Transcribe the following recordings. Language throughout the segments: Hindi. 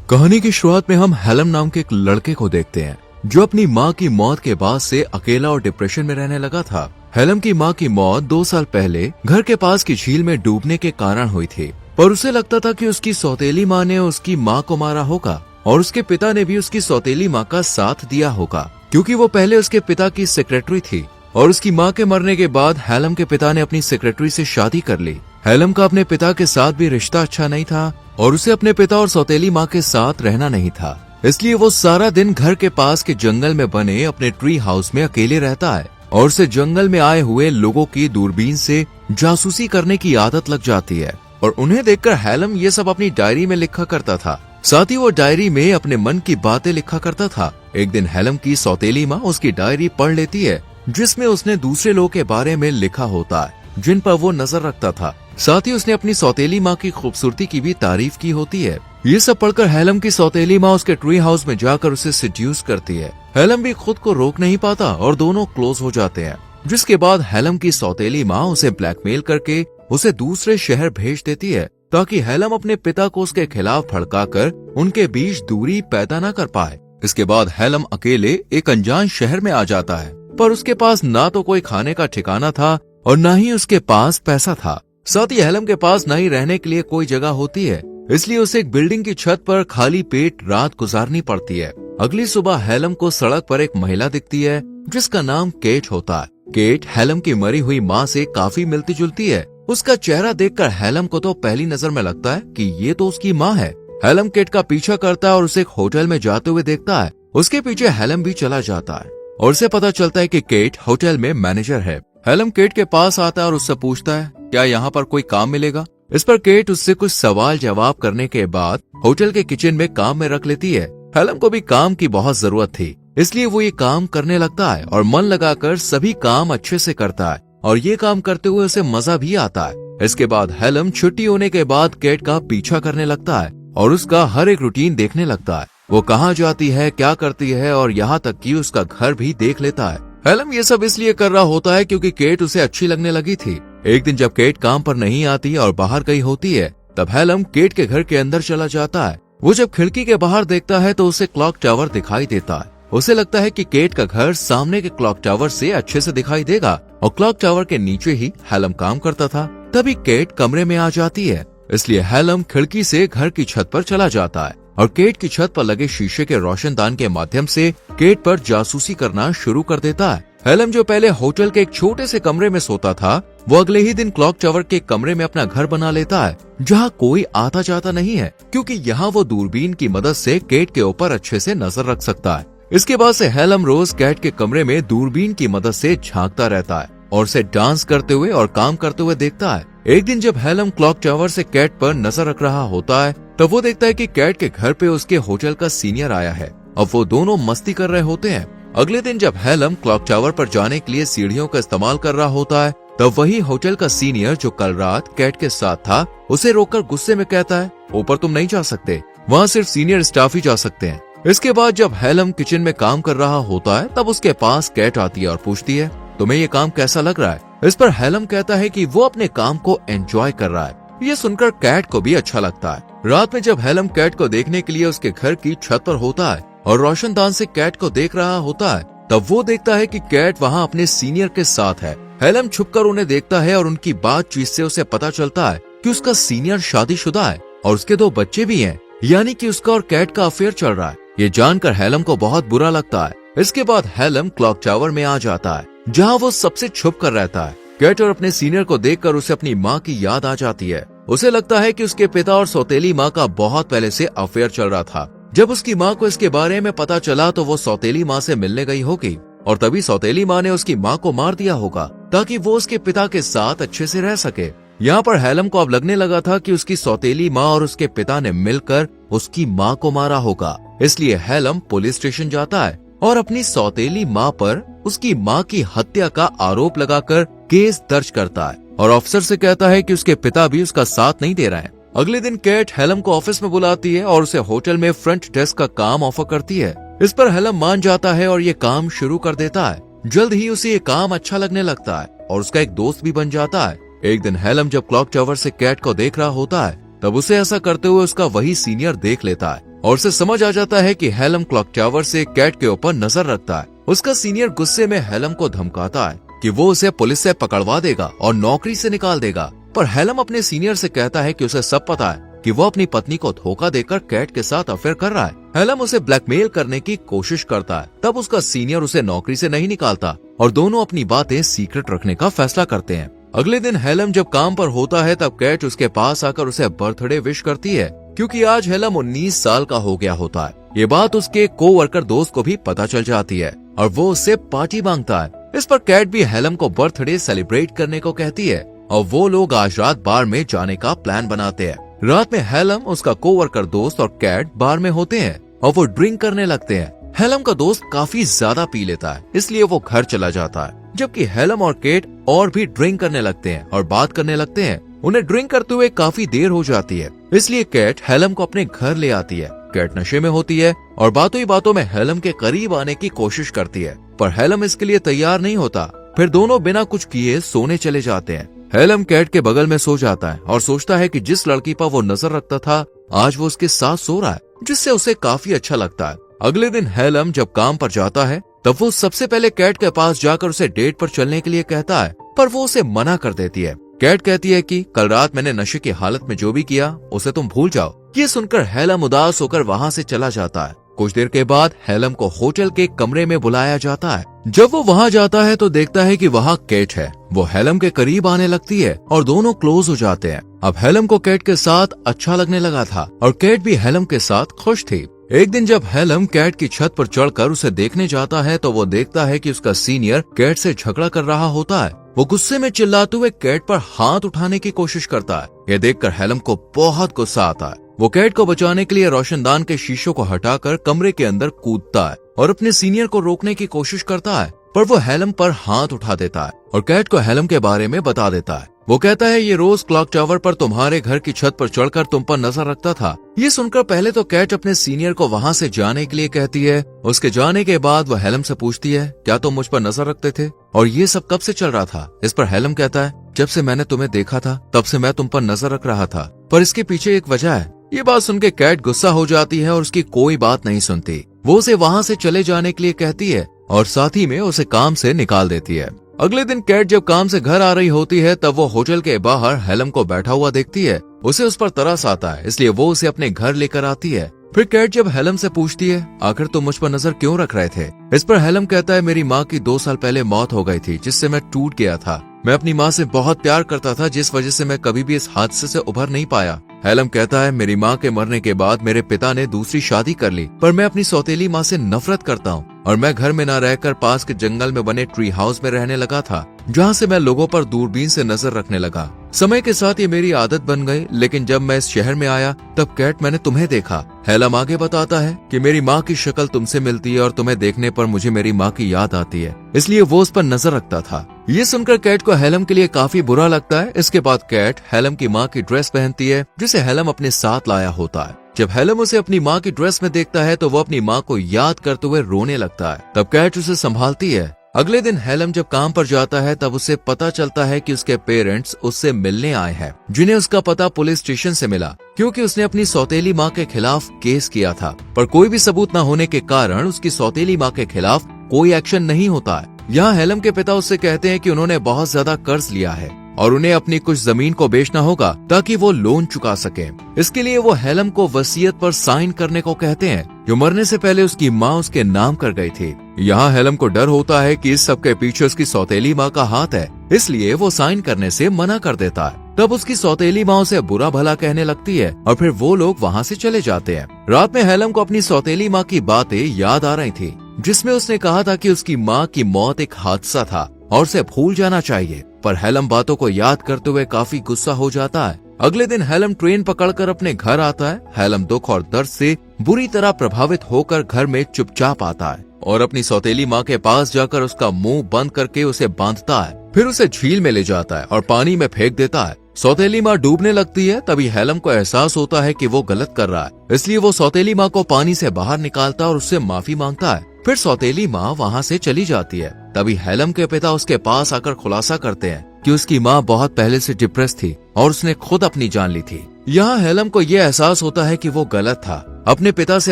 कहानी की शुरुआत में हम हेलम नाम के एक लड़के को देखते हैं जो अपनी माँ की मौत के बाद से अकेला और डिप्रेशन में रहने लगा था। हेलम की माँ की मौत 2 साल पहले घर के पास की झील में डूबने के कारण हुई थी, पर उसे लगता था कि उसकी सौतेली माँ ने उसकी माँ को मारा होगा और उसके पिता ने भी उसकी सौतेली माँ का साथ दिया होगा, क्योंकि वो पहले उसके पिता की सेक्रेटरी थी और उसकी माँ के मरने के बाद हेलम के पिता ने अपनी सेक्रेटरी से शादी कर ली। हेलम का अपने पिता के साथ भी रिश्ता अच्छा नहीं था और उसे अपने पिता और सौतेली माँ के साथ रहना नहीं था, इसलिए वो सारा दिन घर के पास के जंगल में बने अपने ट्री हाउस में अकेले रहता है और उसे जंगल में आए हुए लोगों की दूरबीन से जासूसी करने की आदत लग जाती है और उन्हें देखकर हेलम ये सब अपनी डायरी में लिखा करता था। साथ ही वो डायरी में अपने मन की बातें लिखा करता था। एक दिन हेलम की सौतेली माँ उसकी डायरी पढ़ लेती है जिसमें उसने दूसरे लोगों के बारे में लिखा होता है जिन पर वो नजर रखता था। साथ ही उसने अपनी सौतेली माँ की खूबसूरती की भी तारीफ की होती है। ये सब पढ़कर हेलम की सौतेली माँ उसके ट्री हाउस में जाकर उसे सेड्यूस करती है। हेलम भी खुद को रोक नहीं पाता और दोनों क्लोज हो जाते हैं, जिसके बाद हेलम की सौतेली माँ उसे ब्लैकमेल करके उसे दूसरे शहर भेज देती है ताकि हेलम अपने पिता को उसके खिलाफ भड़काकर उनके बीच दूरी पैदा न कर पाए। इसके बाद हेलम अकेले एक अनजान शहर में आ जाता है, पर उसके पास ना तो कोई खाने का ठिकाना था और न ही उसके पास पैसा था। साथ ही हेलम के पास न ही रहने के लिए कोई जगह होती है, इसलिए उसे एक बिल्डिंग की छत पर खाली पेट रात गुजारनी पड़ती है। अगली सुबह हेलम को सड़क पर एक महिला दिखती है जिसका नाम केट होता है। केट हेलम की मरी हुई माँ से काफी मिलती जुलती है। उसका चेहरा देखकर हेलम को तो पहली नजर में लगता है कि ये तो उसकी माँ है। हेलम केट का पीछा करता है और उसे एक होटल में जाते हुए देखता है। उसके पीछे हेलम भी चला जाता है और उसे पता चलता है कि केट होटल में मैनेजर है। हेलम केट के पास आता है और उससे पूछता है क्या यहाँ पर कोई काम मिलेगा। इस पर केट उससे कुछ सवाल जवाब करने के बाद होटल के किचन में काम में रख लेती है। हेलम को भी काम की बहुत जरूरत थी, इसलिए वो ये काम करने लगता है और मन लगाकर सभी काम अच्छे से करता है और ये काम करते हुए उसे मजा भी आता है। इसके बाद हेलम छुट्टी होने के बाद केट का पीछा करने लगता है और उसका हर एक रूटीन देखने लगता है। वो कहाँ जाती है, क्या करती है और यहाँ तक कि उसका घर भी देख लेता है। हेलम ये सब इसलिए कर रहा होता है क्योंकि केट उसे अच्छी लगने लगी थी। एक दिन जब केट काम पर नहीं आती और बाहर गई होती है, तब हेलम केट के घर के अंदर चला जाता है। वो जब खिड़की के बाहर देखता है तो उसे क्लॉक टावर दिखाई देता है। उसे लगता है कि केट का घर सामने के क्लॉक टावर से अच्छे से दिखाई देगा और क्लॉक टावर के नीचे ही हेलम काम करता था। तभी केट कमरे में आ जाती है, इसलिए हेलम खिड़की से घर की छत पर चला जाता है और केट की छत पर लगे शीशे के रोशनदान के माध्यम से केट पर जासूसी करना शुरू कर देता है। हेलम जो पहले होटल के एक छोटे से कमरे में सोता था, वो अगले ही दिन क्लॉक टावर के कमरे में अपना घर बना लेता है जहाँ कोई आता जाता नहीं है, क्योंकि यहाँ वो दूरबीन की मदद से केट के ऊपर अच्छे से नजर रख सकता है। इसके बाद से हेलम रोज केट के कमरे में दूरबीन की मदद से झांकता रहता है और उसे डांस करते हुए और काम करते हुए देखता है। एक दिन जब हेलम क्लॉक टावर से केट पर नजर रख रहा होता है, तब वो देखता है कि केट के घर पे उसके होटल का सीनियर आया है। अब वो दोनों मस्ती कर रहे होते हैं। अगले दिन जब हेलम क्लॉक टावर पर जाने के लिए सीढ़ियों का इस्तेमाल कर रहा होता है, तब वही होटल का सीनियर जो कल रात केट के साथ था, उसे रोककर गुस्से में कहता है ऊपर तुम नहीं जा सकते, वहाँ सिर्फ सीनियर स्टाफ ही जा सकते हैं। इसके बाद जब हेलम किचन में काम कर रहा होता है, तब उसके पास केट आती है और पूछती है तुम्हें ये काम कैसा लग रहा है। इस पर हेलम कहता है कि वो अपने काम को एंजॉय कर रहा है। ये सुनकर केट को भी अच्छा लगता है। रात में जब हेलम केट को देखने के लिए उसके घर की छत पर होता है और रोशनदान से केट को देख रहा होता है, तब वो देखता है कि केट वहाँ अपने सीनियर के साथ है। हेलम छुपकर उन्हें देखता है और उनकी बातचीत से उसे पता चलता है कि उसका सीनियर शादीशुदा है और उसके 2 बच्चे भी हैं, यानी कि उसका और केट का अफेयर चल रहा है। ये जानकर हेलम को बहुत बुरा लगता है। इसके बाद हेलम क्लॉक टावर में आ जाता है जहाँ वो सबसे छुप कर रहता है। केट और अपने सीनियर को देखकर उसे अपनी माँ की याद आ जाती है। उसे लगता है कि उसके पिता और सौतेली माँ का बहुत पहले से अफेयर चल रहा था। जब उसकी माँ को इसके बारे में पता चला तो वो सौतेली माँ से मिलने गई होगी और तभी सौतेली माँ ने उसकी माँ को मार दिया होगा ताकि वो उसके पिता के साथ अच्छे से रह सके। यहाँ पर हेलम को अब लगने लगा था कि उसकी सौतेली माँ और उसके पिता ने मिलकर उसकी माँ को मारा होगा, इसलिए हेलम पुलिस स्टेशन जाता है और अपनी सौतेली माँ पर उसकी माँ की हत्या का आरोप लगाकर केस दर्ज करता है और ऑफिसर से कहता है कि उसके पिता भी उसका साथ नहीं दे रहे हैं। अगले दिन केट हेलम को ऑफिस में बुलाती है और उसे होटल में फ्रंट डेस्क का काम ऑफर करती है। इस पर हेलम मान जाता है और ये काम शुरू कर देता है। जल्द ही उसे ये काम अच्छा लगने लगता है और उसका एक दोस्त भी बन जाता है। एक दिन हेलम जब क्लॉक टावर से केट को देख रहा होता है, तब उसे ऐसा करते हुए उसका वही सीनियर देख लेता है। और उसे समझ आ जाता है कि हेलम क्लॉक टावर से कैट के ऊपर नजर रखता है। उसका सीनियर गुस्से में हेलम को धमकाता है कि वो उसे पुलिस से पकड़वा देगा और नौकरी से निकाल देगा, पर हेलम अपने सीनियर से कहता है कि उसे सब पता है कि वो अपनी पत्नी को धोखा देकर कैट के साथ अफेयर कर रहा है। हेलम उसे ब्लैकमेल करने की कोशिश करता है, तब उसका सीनियर उसे नौकरी से नहीं निकालता और दोनों अपनी बातें सीक्रेट रखने का फैसला करते हैं। अगले दिन हेलम जब काम पर होता है तब कैट उसके पास आकर उसे बर्थडे विश करती है, क्योंकि आज हेलम 19 साल का हो गया होता है। ये बात उसके कोवर्कर दोस्त को भी पता चल जाती है और वो उससे पार्टी मांगता है। इस पर कैट भी हेलम को बर्थडे सेलिब्रेट करने को कहती है और वो लोग आज रात बार में जाने का प्लान बनाते हैं। रात में हेलम, उसका कोवर्कर दोस्त और कैट बार में होते हैं और वो ड्रिंक करने लगते हैं। हेलम का दोस्त काफी ज्यादा पी लेता है, इसलिए वो घर चला जाता है, जबकि हेलम और केट और भी ड्रिंक करने लगते हैं और बात करने लगते हैं। उन्हें ड्रिंक करते हुए काफी देर हो जाती है, इसलिए केट हेलम को अपने घर ले आती है। केट नशे में होती है और बातों ही बातों में हेलम के करीब आने की कोशिश करती है, पर हेलम इसके लिए तैयार नहीं होता। फिर दोनों बिना कुछ किए सोने चले जाते हैं। हेलम कैट के बगल में सो जाता है और सोचता है कि जिस लड़की पर वो नजर रखता था आज वो उसके साथ सो रहा है, जिससे उसे काफी अच्छा लगता है। अगले दिन हेलम जब काम पर जाता है तब वो सबसे पहले कैट के पास जाकर उसे डेट पर चलने के लिए कहता है, पर वो उसे मना कर देती है। कैट कहती है कि कल रात मैंने नशे की हालत में जो भी किया उसे तुम भूल जाओ। ये सुनकर हेलम उदास होकर वहाँ से चला जाता है। कुछ देर के बाद हेलम को होटल के कमरे में बुलाया जाता है। जब वो वहाँ जाता है तो देखता है कि वहाँ केट है। वो हेलम के करीब आने लगती है और दोनों क्लोज हो जाते हैं। अब हेलम को केट के साथ अच्छा लगने लगा था और केट भी हेलम के साथ खुश थी। एक दिन जब हेलम कैट की छत पर चढ़कर उसे देखने जाता है तो वो देखता है कि उसका सीनियर कैट से झगड़ा कर रहा होता है। वो गुस्से में चिल्लाते हुए कैट पर हाथ उठाने की कोशिश करता है। ये देखकर हेलम को बहुत गुस्सा आता है। वो कैट को बचाने के लिए रोशनदान के शीशों को हटाकर कमरे के अंदर कूदता है और अपने सीनियर को रोकने की कोशिश करता है, पर वो हेलम पर हाथ उठा देता है और कैट को हेलम के बारे में बता देता है। वो कहता है ये रोज क्लॉक टावर पर तुम्हारे घर की छत पर चढ़कर तुम पर नजर रखता था। ये सुनकर पहले तो कैट अपने सीनियर को वहाँ से जाने के लिए कहती है। उसके जाने के बाद वो हेलम से पूछती है, क्या तुम मुझ पर नजर रखते थे और ये सब कब से चल रहा था? इस पर हेलम कहता है, जब से मैंने तुम्हें देखा था तब से मैं तुम पर नजर रख रहा था, पर इसके पीछे एक वजह है। ये बात सुनकर कैट गुस्सा हो जाती है और उसकी कोई बात नहीं सुनती। वो उसे वहाँ से चले जाने के लिए कहती है और साथ ही में उसे काम से निकाल देती है। अगले दिन कैट जब काम से घर आ रही होती है तब वो होटल के बाहर हेलम को बैठा हुआ देखती है। उसे उस पर तरस आता है, इसलिए वो उसे अपने घर लेकर आती है। फिर कैट जब हेलम से पूछती है, आखिर तुम मुझ पर नजर क्यों रख रहे थे? इस पर हेलम कहता है, मेरी माँ की 2 साल पहले मौत हो गई थी, जिससे मैं टूट गया था। मैं अपनी माँ से बहुत प्यार करता था, जिस वजह से मैं कभी भी इस हादसे से उभर नहीं पाया। हेलम कहता है, मेरी माँ के मरने के बाद मेरे पिता ने दूसरी शादी कर ली, पर मैं अपनी सौतेली माँ से नफरत करता हूँ और मैं घर में न रहकर पास के जंगल में बने ट्री हाउस में रहने लगा था, जहाँ से मैं लोगों पर दूरबीन से नजर रखने लगा। समय के साथ ये मेरी आदत बन गई, लेकिन जब मैं इस शहर में आया तब कैट मैंने तुम्हें देखा। हेलम आगे बताता है कि मेरी माँ की शक्ल तुमसे मिलती है और तुम्हें देखने पर मुझे मेरी माँ की याद आती है, इसलिए वो उस पर नजर रखता था। ये सुनकर कैट को हेलम के लिए काफी बुरा लगता है। इसके बाद कैट हेलम की माँ की ड्रेस पहनती है, जिसे हेलम अपने साथ लाया होता है। जब हेलम उसे अपनी माँ की ड्रेस में देखता है तो वो अपनी माँ को याद करते हुए रोने लगता है। तब कैट उसे संभालती है। अगले दिन हेलम जब काम पर जाता है तब उसे पता चलता है कि उसके पेरेंट्स उससे मिलने आए हैं, जिन्हें उसका पता पुलिस स्टेशन से मिला, क्योंकि उसने अपनी सौतेली माँ के खिलाफ केस किया था, पर कोई भी सबूत न होने के कारण उसकी सौतेली माँ के खिलाफ कोई एक्शन नहीं होता है। यहाँ हेलम के पिता उससे कहते हैं कि उन्होंने बहुत ज्यादा कर्ज लिया है और उन्हें अपनी कुछ जमीन को बेचना होगा ताकि वो लोन चुका सके। इसके लिए वो हेलम को वसीयत पर साइन करने को कहते हैं, जो मरने से पहले उसकी माँ उसके नाम कर गई थी। यहाँ हेलम को डर होता है कि इस सब के पीछे उसकी सौतेली माँ का हाथ है, इसलिए वो साइन करने से मना कर देता है। तब उसकी सौतेली माँ उसे बुरा भला कहने लगती है और फिर वो लोग वहाँ से चले जाते हैं। रात में हेलम को अपनी सौतेली माँ की बातें याद आ रही थी, जिसमें उसने कहा था कि उसकी माँ की मौत एक हादसा था और उसे भूल जाना चाहिए, पर हेलम बातों को याद करते हुए काफी गुस्सा हो जाता है। अगले दिन हेलम ट्रेन पकड़कर अपने घर आता है। हेलम दुख और दर्द से बुरी तरह प्रभावित होकर घर में चुपचाप आता है और अपनी सौतेली माँ के पास जाकर उसका मुंह बंद करके उसे बांधता है। फिर उसे झील में ले जाता है और पानी में फेंक देता है। सौतेली माँ डूबने लगती है। तभी हेलम को एहसास होता है कि वो गलत कर रहा है, इसलिए वो सौतेली माँ को पानी से बाहर निकालता और उससे माफी मांगता है। फिर सौतेली माँ वहाँ से चली जाती है। तभी हेलम के पिता उसके पास आकर खुलासा करते हैं कि उसकी माँ बहुत पहले से डिप्रेस थी और उसने खुद अपनी जान ली थी। यहाँ हेलम को ये एहसास होता है कि वो गलत था। अपने पिता से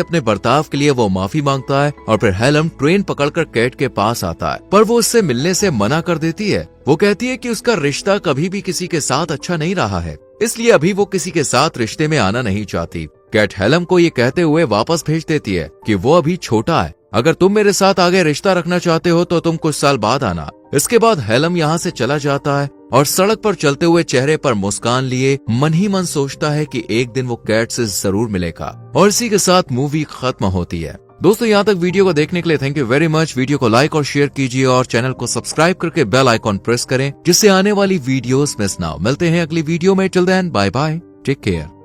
अपने बर्ताव के लिए वो माफी मांगता है और फिर हेलम ट्रेन पकड़कर कैट के पास आता है, पर वो उससे मिलने से मना कर देती है। वो कहती है कि उसका रिश्ता कभी भी किसी के साथ अच्छा नहीं रहा है, इसलिए अभी वो किसी के साथ रिश्ते में आना नहीं चाहती। कैट हेलम को ये कहते हुए वापस भेज देती है कि वो अभी छोटा है, अगर तुम मेरे साथ आगे रिश्ता रखना चाहते हो तो तुम कुछ साल बाद आना। इसके बाद हेलम यहाँ से चला जाता है और सड़क पर चलते हुए चेहरे पर मुस्कान लिए मन ही मन सोचता है कि एक दिन वो कैट से जरूर मिलेगा। और इसी के साथ मूवी खत्म होती है। दोस्तों, यहाँ तक वीडियो को देखने के लिए thank you very much. Video को लाइक और शेयर कीजिए और चैनल को सब्सक्राइब करके बेल आइकॉन प्रेस करें, जिससे आने वाली वीडियोस मिस ना हो। मिलते हैं अगली वीडियो में। Till then bye bye, take care.